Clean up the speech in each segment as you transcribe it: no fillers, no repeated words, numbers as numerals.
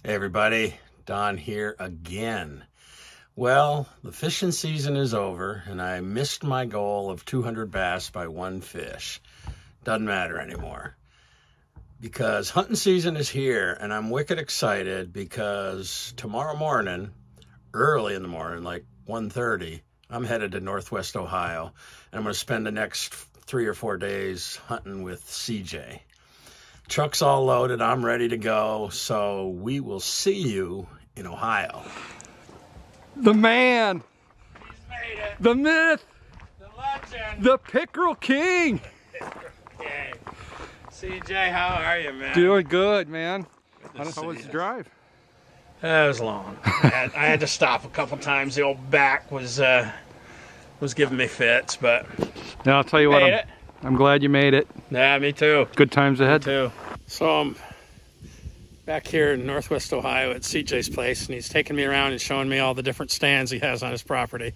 Hey everybody, Don here again. Well, the fishing season is over and I missed my goal of 200 bass by one fish. Doesn't matter anymore because hunting season is here and I'm wicked excited because tomorrow morning, early in the morning, like 1:30, I'm headed to Northwest Ohio and I'm going to spend the next 3 or 4 days hunting with CJ. Truck's all loaded, I'm ready to go, so we will see you in Ohio. The man, He's made it. the myth, The legend. the pickerel king. Okay. CJ, how are you, man? Doing good, man. How was see the you. drive? That was long. I had to stop a couple times. The old back was giving me fits, but Yeah, I'll tell you what, made it. I'm glad you made it. Yeah, me too. Good times ahead. Too. So I'm back here in Northwest Ohio at CJ's place, and he's taking me around and showing me all the different stands he has on his property.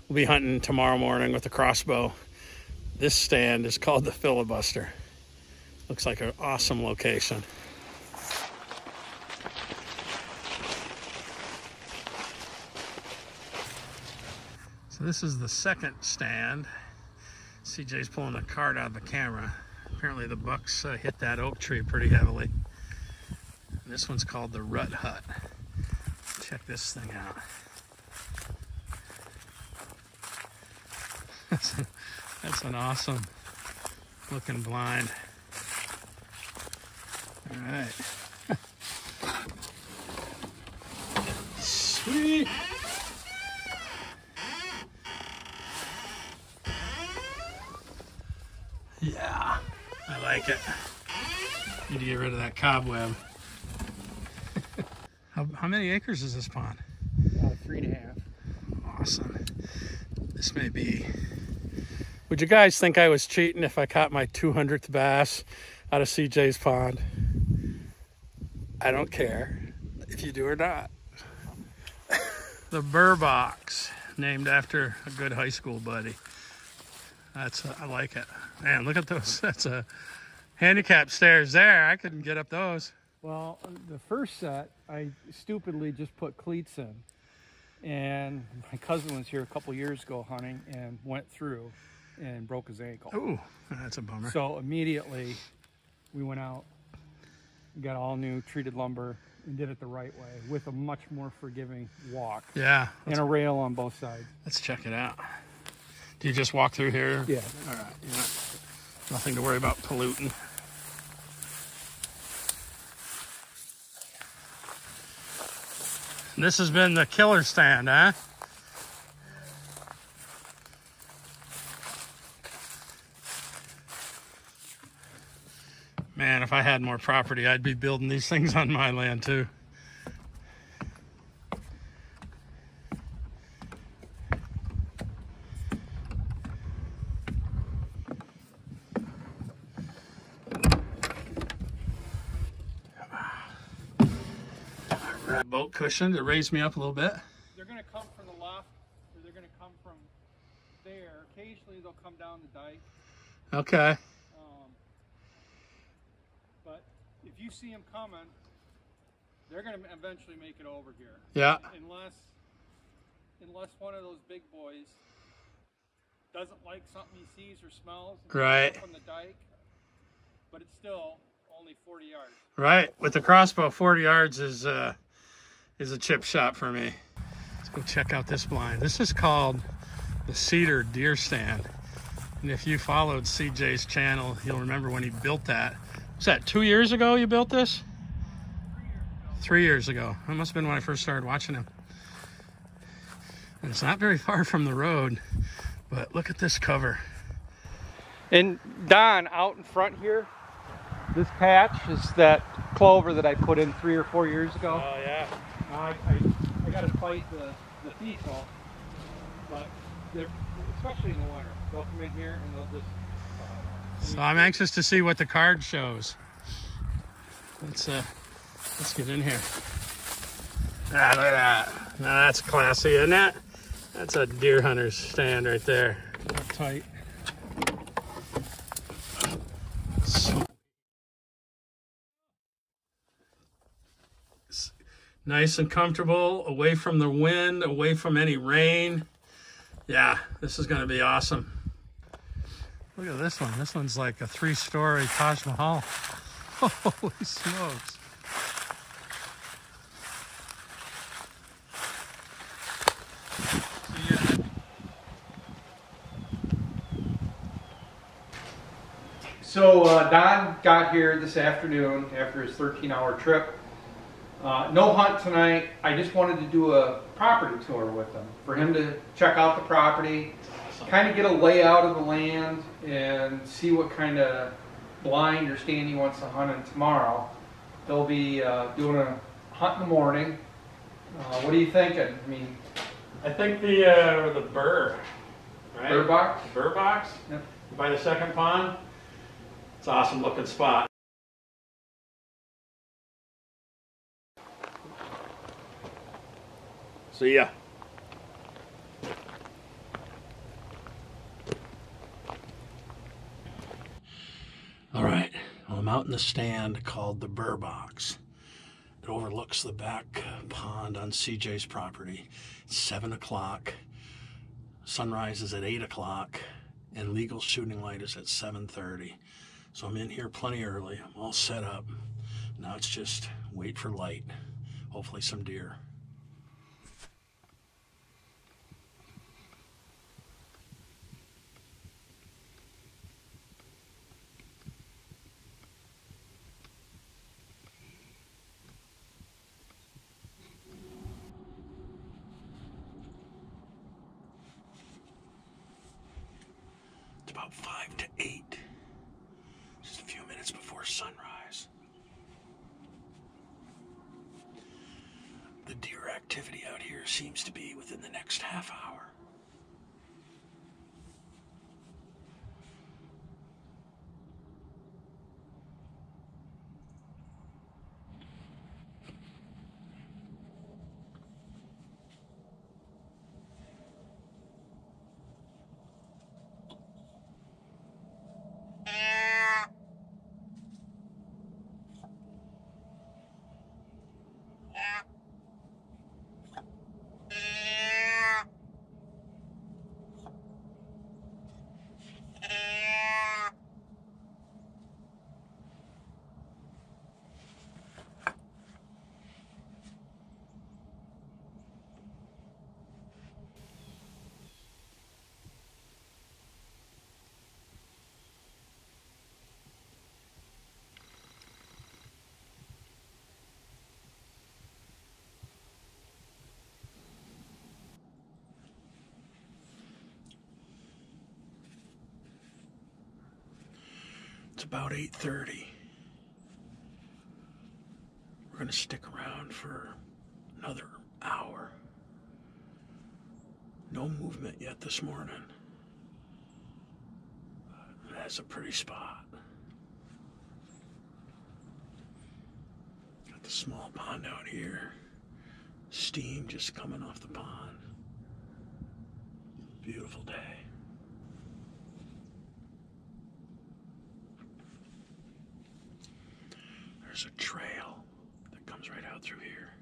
We'll be hunting tomorrow morning with a crossbow. This stand is called the Filibuster. Looks like an awesome location. So this is the second stand. CJ's pulling the card out of the camera. Apparently the bucks hit that oak tree pretty heavily. And this one's called the Rut Hut. Check this thing out. That's an awesome looking blind. All right. Sweet. Yeah, I like it. Need to get rid of that cobweb. How many acres is this pond? 3.5. Awesome. This may be... Would you guys think I was cheating if I caught my 200th bass out of CJ's pond? I don't care if you do or not. The Burr Box, named after a good high school buddy. I like it. Man, look at those. That's a handicap stairs there. I couldn't get up those. Well, the first set, I stupidly just put cleats in. And my cousin was here a couple years ago hunting and went through and broke his ankle. Ooh, that's a bummer. So immediately we went out, got all new treated lumber, and did it the right way with a much more forgiving walk. Yeah. And a rail on both sides. Let's check it out. Do you just walk through here? Yeah. All right. Yeah. Nothing to worry about polluting. This has been the killer stand, huh? Man, if I had more property, I'd be building these things on my land too. Boat cushion to raise me up a little bit. They're going to come from the left, or they're going to come from there. Occasionally they'll come down the dike. Okay. But if you see them coming, they're going to eventually make it over here. Yeah. Unless one of those big boys doesn't like something he sees or smells. Right. From the dike, but it's still only 40 yards. Right. With the crossbow, 40 yards is a chip shot for me. Let's go check out this blind. This is called the Cedar deer stand. And if you followed CJ's channel, you'll remember when he built that. Was that 2 years ago you built this? 3 years ago. That must have been when I first started watching him. And it's not very far from the road, but look at this cover. And Don, out in front here, this patch is that clover that I put in 3 or 4 years ago. Oh, yeah. I got to fight the thistle, but especially in the winter, they'll come in here and they'll just. So I'm anxious to see what the card shows. Let's get in here. Ah, look at that. Now that's classy, isn't it? That's a deer hunter's stand right there. Uptight. Nice and comfortable, away from the wind, away from any rain. Yeah, this is going to be awesome. Look at this one. This one's like a 3-story Taj Mahal. Holy smokes. So Don got here this afternoon after his 13-hour trip. No hunt tonight. I just wanted to do a property tour with him for him to check out the property, kind of get a layout of the land, and see what kind of blind or stand he wants to hunt in tomorrow. They'll be doing a hunt in the morning. What are you thinking? I mean, I think the Burr, right? Burr Box? The Burr Box? Yep. By the second pond. It's an awesome looking spot. See ya. All right, well, I'm out in the stand called the Burr Box. It overlooks the back pond on CJ's property. It's 7 o'clock. Sunrise is at 8 o'clock, and legal shooting light is at 7:30. So I'm in here plenty early. I'm all set up. Now it's just wait for light. Hopefully some deer. It's about 5 to 8. Just a few minutes before sunrise. The deer activity out here seems to be within the next half hour. It's about 8:30. We're going to stick around for another hour. No movement yet this morning. That's a pretty spot. Got the small pond out here. Steam just coming off the pond. Beautiful day. There's a trail that comes right out through here.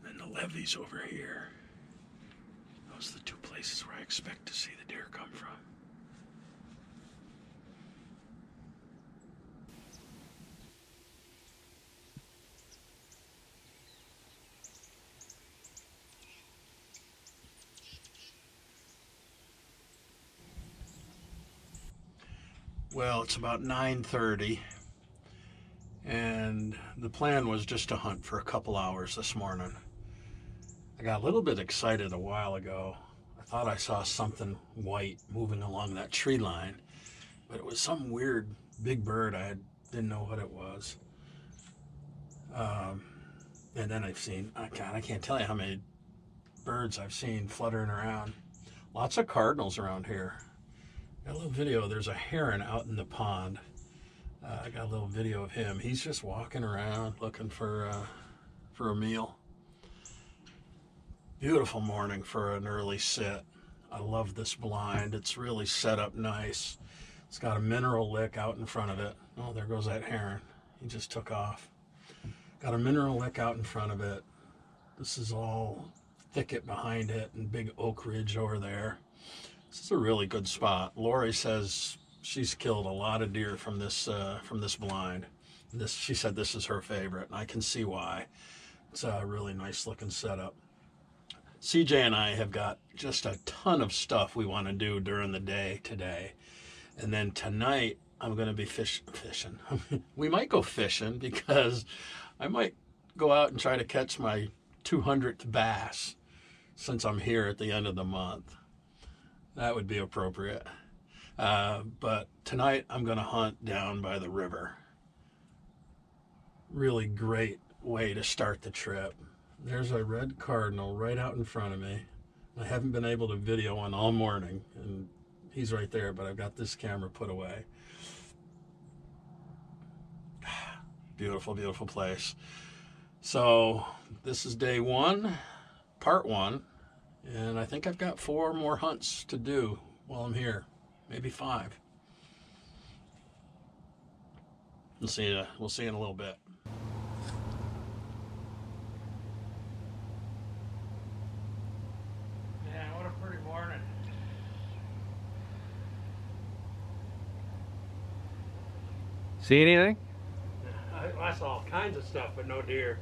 And the levees over here. Those are the two places where I expect to see the deer come from. Well, it's about 9:30. And the plan was just to hunt for a couple hours this morning. I got a little bit excited a while ago. I thought I saw something white moving along that tree line, but it was some weird big bird. I didn't know what it was. And then I've seen, I can't tell you how many birds I've seen fluttering around. Lots of cardinals around here. Got a little video. There's a heron out in the pond. I got a little video of him. He's just walking around looking for a meal. Beautiful morning for an early sit. I love this blind. It's really set up nice. It's got a mineral lick out in front of it. Oh, there goes that heron. He just took off. Got a mineral lick out in front of it. This is all thicket behind it and big oak ridge over there. This is a really good spot. Lori says she's killed a lot of deer from this blind. She said this is her favorite, and I can see why. It's a really nice looking setup. CJ and I have got just a ton of stuff we want to do during the day today. And then tonight, I'm going to be fishing. We might go fishing because I might go out and try to catch my 200th bass since I'm here at the end of the month. That would be appropriate. But tonight, I'm going to hunt down by the river. Really great way to start the trip. There's a red cardinal right out in front of me. I haven't been able to video one all morning, and he's right there, but I've got this camera put away. Beautiful, beautiful place. So this is day one, part one, and I think I've got 4 more hunts to do while I'm here, maybe 5. We'll see in a little bit. See anything? I saw all kinds of stuff, but no deer.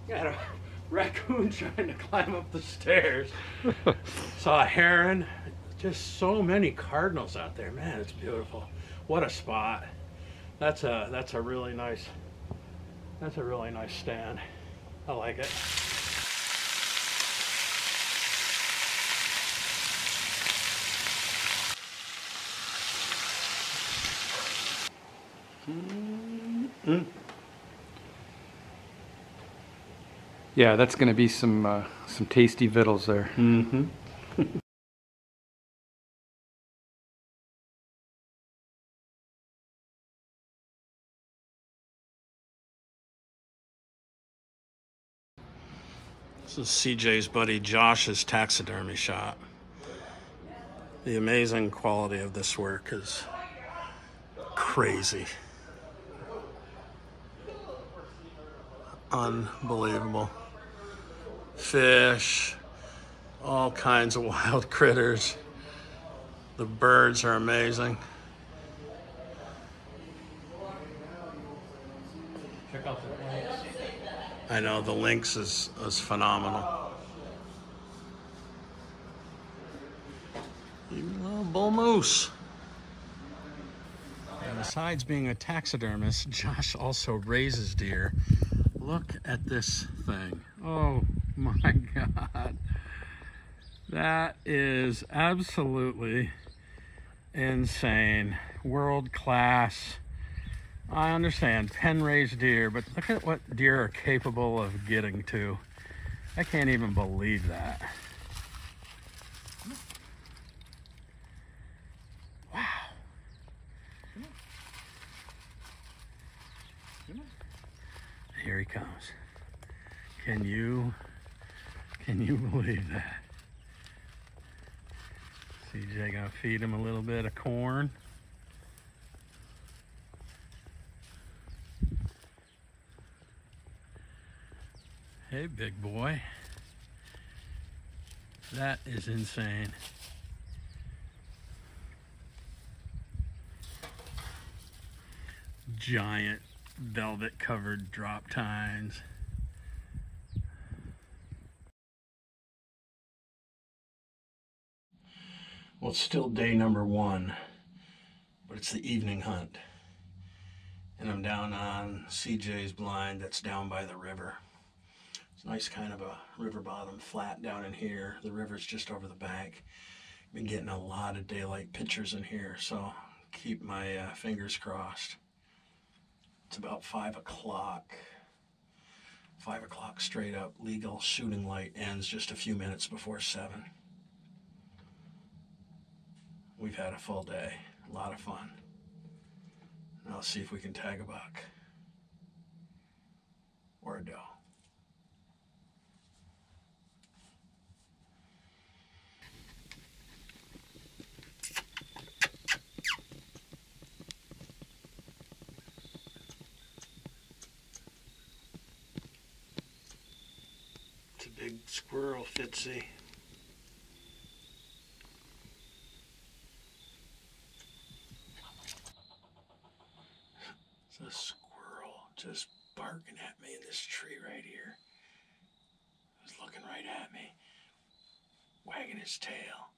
Got a raccoon trying to climb up the stairs. Saw a heron. Just so many cardinals out there. Man, it's beautiful. What a spot. That's a really nice stand. I like it. Yeah, that's going to be some tasty victuals there. Mm-hmm. This is CJ's buddy Josh's taxidermy shop. The amazing quality of this work is crazy. Unbelievable. Fish, all kinds of wild critters. The birds are amazing. Check out the lynx. I know, the lynx is phenomenal. Even a little bull moose. And besides being a taxidermist, Josh also raises deer. Look at this thing. Oh my God. That is absolutely insane. World class. I understand pen-raised deer, but look at what deer are capable of getting to. I can't even believe that. Wow. Here he comes. Can you believe that? CJ gonna feed him a little bit of corn. Hey, big boy. That is insane. Giant velvet covered drop tines. Well, it's still day number 1, but it's the evening hunt. And I'm down on CJ's blind that's down by the river. It's nice kind of a river bottom flat down in here. The river's just over the bank. Been getting a lot of daylight pictures in here, so keep my fingers crossed. It's about 5 o'clock. 5 o'clock straight up. Legal shooting light ends just a few minutes before 7. We've had a full day. A lot of fun. Now let's see if we can tag a buck. Or a doe. Squirrel Fitzy. It's a squirrel just barking at me in this tree right here. He's looking right at me, wagging his tail.